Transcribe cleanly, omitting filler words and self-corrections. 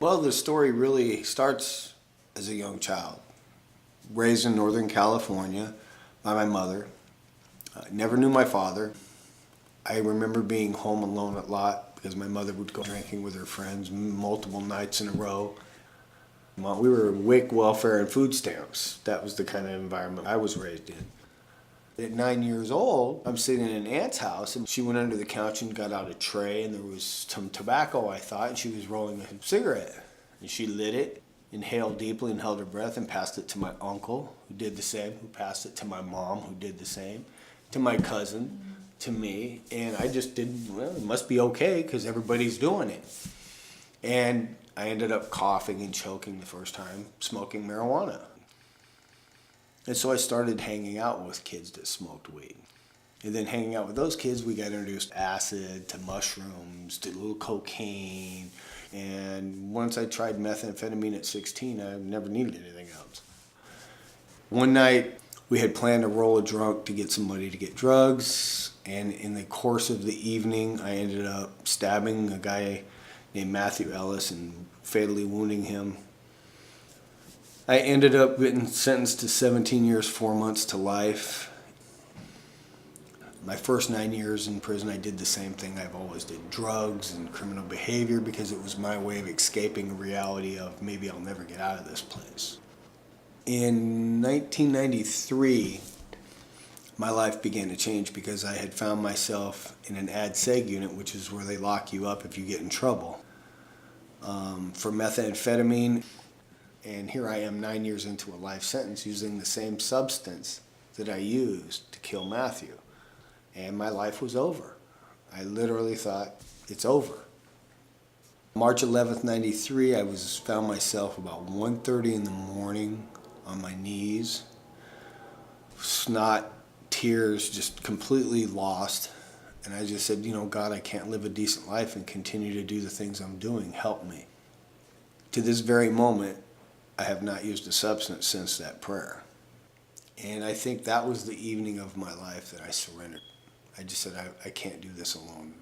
Well, the story really starts as a young child. Raised in Northern California by my mother. Never knew my father. I remember being home alone a lot because my mother would go drinking with her friends multiple nights in a row. Well, we were WIC, welfare, and food stamps. That was the kind of environment I was raised in. At 9 years old, I'm sitting in an aunt's house, and she went under the couch and got out a tray, and there was some tobacco, I thought, and she was rolling a cigarette. And she lit it, inhaled deeply and held her breath, and passed it to my uncle, who did the same, who passed it to my mom, who did the same, to my cousin, to me, and I just didn't, well, it must be okay because everybody's doing it. And I ended up coughing and choking the first time smoking marijuana. And so I started hanging out with kids that smoked weed. And then hanging out with those kids, we got introduced to acid, to mushrooms, to a little cocaine. And once I tried methamphetamine at 16, I never needed anything else. One night, we had planned to roll a drunk to get some money to get drugs. And in the course of the evening, I ended up stabbing a guy named Matthew Ellis and fatally wounding him. I ended up getting sentenced to 17 years, 4 months to life. My first 9 years in prison, I did the same thing I've always did, drugs and criminal behavior, because it was my way of escaping the reality of maybe I'll never get out of this place. In 1993, my life began to change because I had found myself in an ad-seg unit, which is where they lock you up if you get in trouble, for methamphetamine. And here I am 9 years into a life sentence using the same substance that I used to kill Matthew. And my life was over. I literally thought, it's over. March 11th, 93, I found myself about 1:30 in the morning on my knees, snot, tears, just completely lost. And I just said, God, I can't live a decent life and continue to do the things I'm doing. Help me. To this very moment, I have not used a substance since that prayer. And I think that was the evening of my life that I surrendered. I just said, I can't do this alone.